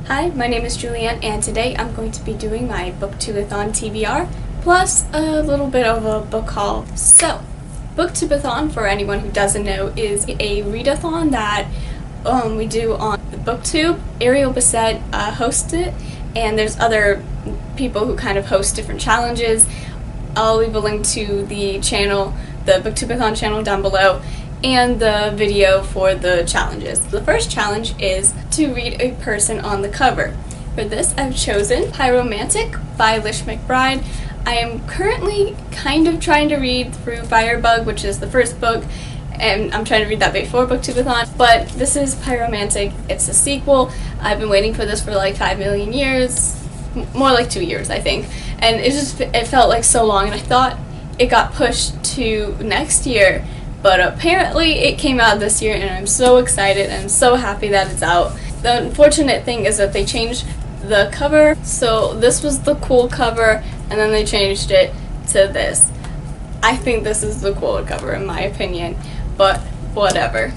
Hi, my name is Julianne, and today I'm going to be doing my Booktubeathon TBR, plus a little bit of a book haul. So, Booktubeathon, for anyone who doesn't know, is a readathon that we do on the Booktube. Ariel Bissett hosts it, and there's other people who kind of host different challenges. I'll leave a link to the channel, the Booktubeathon channel down below, and the video for the challenges. The first challenge is to read a person on the cover. For this, I've chosen Pyromantic by Lish McBride. I am currently kind of trying to read through Firebug, which is the first book, and I'm trying to read that before Booktubeathon, but this is Pyromantic. It's a sequel. I've been waiting for this for like 5 million years, more like 2 years, I think, and it felt like so long, and I thought it got pushed to next year. But apparently it came out this year, and I'm so excited and I'm so happy that it's out. The unfortunate thing is that they changed the cover, so this was the cool cover and then they changed it to this. I think this is the cooler cover in my opinion, but whatever.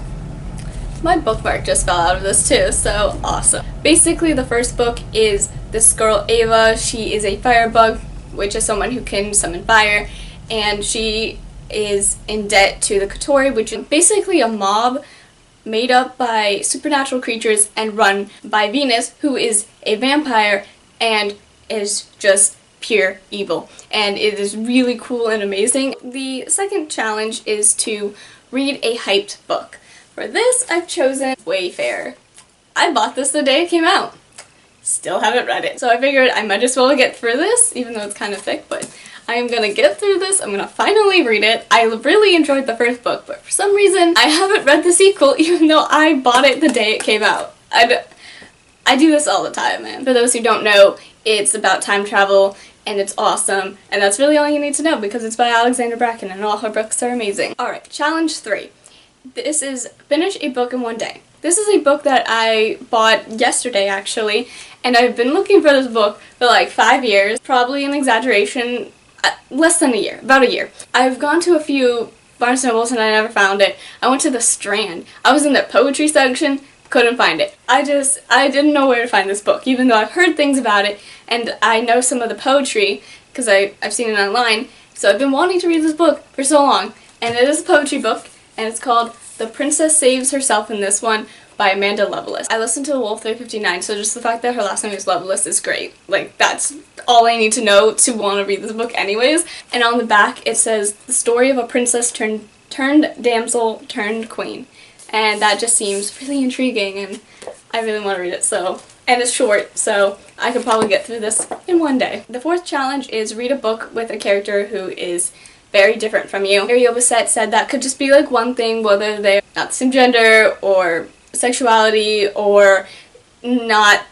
My bookmark just fell out of this too, so awesome. Basically the first book is this girl Ava. She is a firebug, which is someone who can summon fire, and she is in debt to the Kotori, which is basically a mob made up by supernatural creatures and run by Venus, who is a vampire and is just pure evil. And it is really cool and amazing. The second challenge is to read a hyped book. For this, I've chosen Wayfarer. I bought this the day it came out. Still haven't read it. So I figured I might as well get through this, even though it's kind of thick, but I am gonna get through this. I'm gonna finally read it. I really enjoyed the first book, but for some reason I haven't read the sequel even though I bought it the day it came out. I do this all the time, man. For those who don't know, it's about time travel and it's awesome, and that's really all you need to know because it's by Alexandra Bracken and all her books are amazing. Alright, challenge 3. This is finish a book in one day. This is a book that I bought yesterday actually, and I've been looking for this book for like 5 years, probably an exaggeration. Less than a year, about a year. I've gone to a few Barnes & Nobles and I never found it. I went to the Strand. I was in the poetry section, couldn't find it. I didn't know where to find this book, even though I've heard things about it and I know some of the poetry because I've seen it online. So I've been wanting to read this book for so long, and it is a poetry book, and it's called The Princess Saves Herself in This One by Amanda Lovelace. I listened to Wolf 359, so just the fact that her last name is Lovelace is great. Like, that's all I need to know to want to read this book anyways. And on the back it says, the story of a princess turned damsel turned queen. And that just seems really intriguing, and I really want to read it, so. And it's short, so I could probably get through this in one day. The fourth challenge is read a book with a character who is very different from you. Ariel Bissett said that could just be like one thing, whether they're not the same gender or sexuality or not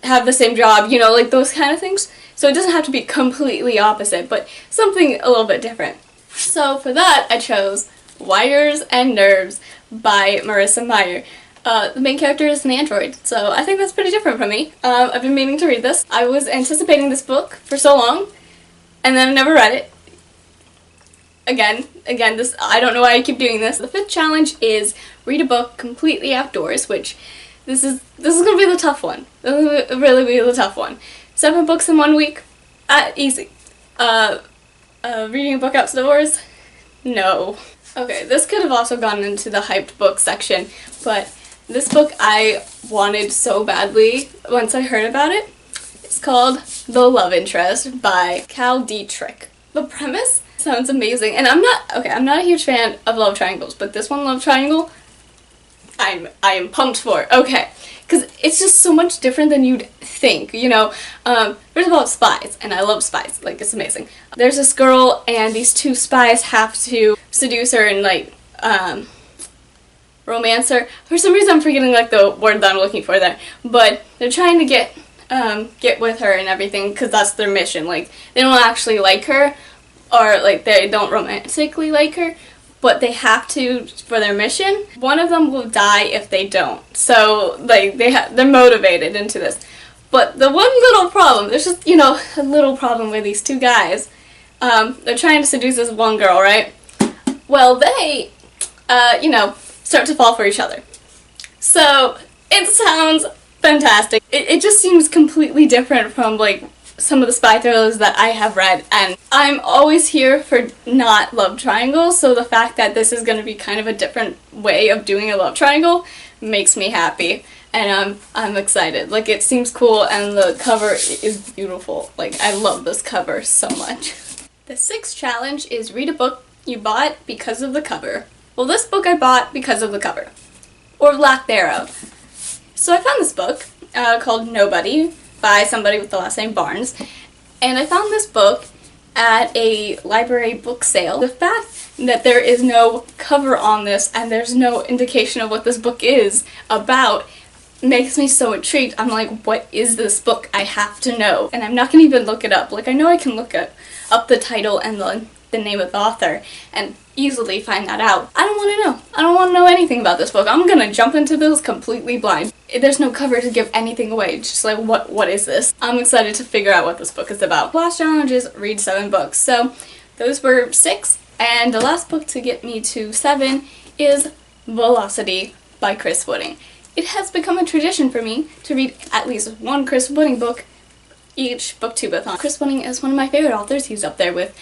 have the same job, you know, like those kind of things. So it doesn't have to be completely opposite, but something a little bit different. So for that, I chose Wires and Nerves by Marissa Meyer. The main character is an android, so I think that's pretty different from me. I've been meaning to read this. I was anticipating this book for so long, and then I never read it. Again, this, I don't know why I keep doing this. The fifth challenge is read a book completely outdoors, which this is gonna be the tough one. This will really be the tough one. 7 books in 1 week? Easy. Reading a book outdoors? No. Okay, this could have also gone into the hyped book section, but this book I wanted so badly once I heard about it. It's called The Love Interest by Cal Dietrich. The premise sounds amazing, and I'm not a huge fan of love triangles, but this one, love triangle, I am pumped for. Okay, because it's just so much different than you'd think, you know. First of all, it's spies, and I love spies, like, it's amazing. There's this girl, and these 2 spies have to seduce her and, like, romance her. For some reason, I'm forgetting, like, the word that I'm looking for there, but they're trying to get with her and everything, because that's their mission. Like, they don't actually like her, or, like, they don't romantically like her, but they have to for their mission. One of them will die if they don't. So, like, they're motivated into this. But the one little problem, there's just, you know, a little problem with these 2 guys. They're trying to seduce this one girl, right? Well, they, you know, start to fall for each other. So, it sounds fantastic. It just seems completely different from like some of the spy thrillers that I have read, and I'm always here for not love triangles, so the fact that this is going to be kind of a different way of doing a love triangle makes me happy, and I'm excited. Like, it seems cool, and the cover is beautiful. Like, I love this cover so much. The 6th challenge is read a book you bought because of the cover. Well, this book I bought because of the cover, or lack thereof. So I found this book called Nobody by somebody with the last name Barnes, and I found this book at a library book sale. The fact that there is no cover on this and there's no indication of what this book is about makes me so intrigued. I'm like, what is this book? I have to know. And I'm not gonna even look it up. Like, I know I can look up the title and the name of the author and easily find that out. I don't want to know. I don't want to know anything about this book. I'm gonna jump into this completely blind. There's no cover to give anything away. It's just like, what is this? I'm excited to figure out what this book is about. Last challenge is read 7 books. So those were 6, and the last book to get me to 7 is Velocity by Chris Wooding. It has become a tradition for me to read at least one Chris Wooding book each Booktubeathon. Chris Wooding is one of my favorite authors. He's up there with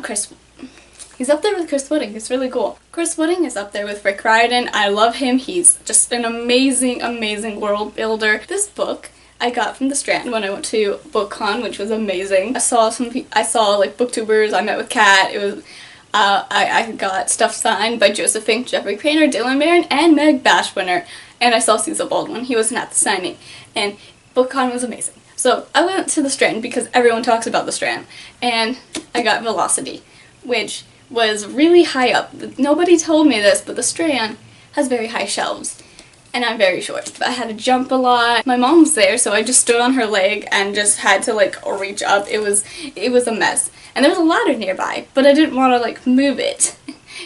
Chris Wooding. It's really cool. Chris Wooding is up there with Rick Riordan. I love him. He's just an amazing, amazing world builder. This book I got from the Strand when I went to BookCon, which was amazing. I saw like booktubers. I met with Kat. It was I got stuff signed by Joseph Fink, Jeffrey Cranor, Dylan Barron, and Meg Bashwinner. And I saw Cecil Baldwin. He wasn't at the signing. And BookCon was amazing. So I went to the Strand because everyone talks about the Strand. And I got Velocity, which was really high up. Nobody told me this, but the Strand has very high shelves. And I'm very short. I had to jump a lot. My mom was there, so I just stood on her leg and just had to like reach up. It was a mess. And there was a ladder nearby, but I didn't want to like move it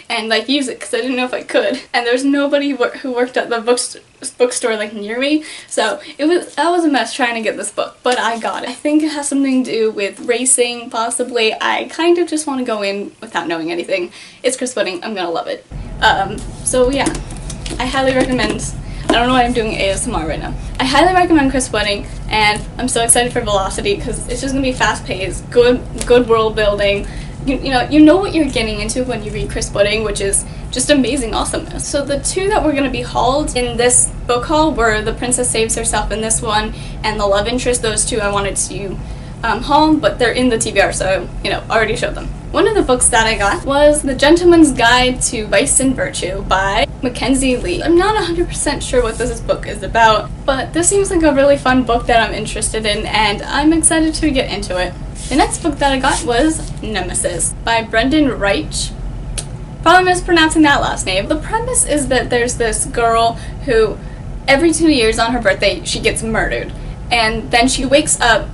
and like use it because I didn't know if I could. And there's nobody who worked at the bookstore like near me, so that was a mess trying to get this book, but I got it. I think it has something to do with racing, possibly. I kind of just want to go in without knowing anything. It's Chris Wooding. I'm gonna love it. So yeah, I highly recommend. I don't know why I'm doing ASMR right now. I highly recommend Chris Wooding, and I'm so excited for Velocity because it's just gonna be fast-paced, good world building. You know what you're getting into when you read Chris Wooding, which is just amazing awesomeness. So the 2 that were going to be hauled in this book haul were The Princess Saves Herself in this one, and The Love Interest. Those 2 I wanted to haul, but they're in the TBR, so, already showed them. One of the books that I got was The Gentleman's Guide to Vice and Virtue by Mackenzie Lee. I'm not 100% sure what this book is about, but this seems like a really fun book that I'm interested in, and I'm excited to get into it. The next book that I got was Nemesis by Brendan Reich. Probably mispronouncing that last name. The premise is that there's this girl who every 2 years on her birthday she gets murdered, and then she wakes up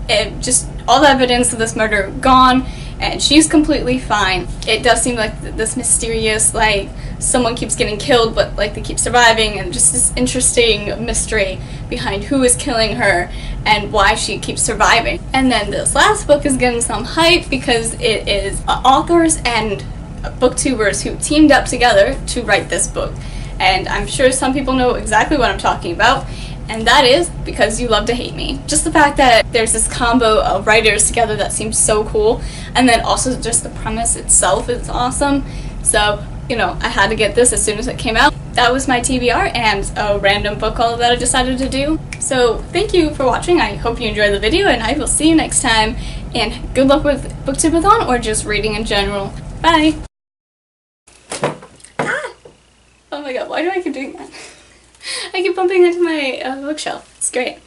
and just all the evidence of this murder gone, and she's completely fine. It does seem like this mysterious, like, someone keeps getting killed but like they keep surviving, and just this interesting mystery behind who is killing her and why she keeps surviving. And then this last book is getting some hype because it is authors and booktubers who teamed up together to write this book, and I'm sure some people know exactly what I'm talking about, and that is Because You Love to Hate Me. Just the fact that there's this combo of writers together that seems so cool, and then also just the premise itself is awesome. So, I had to get this as soon as it came out. That was my TBR and a random book haul that I decided to do. So thank you for watching. I hope you enjoyed the video, and I will see you next time, and good luck with Booktubeathon or just reading in general. Bye! Ah! Oh my god, why do I keep doing that? I keep bumping into my bookshelf. It's great.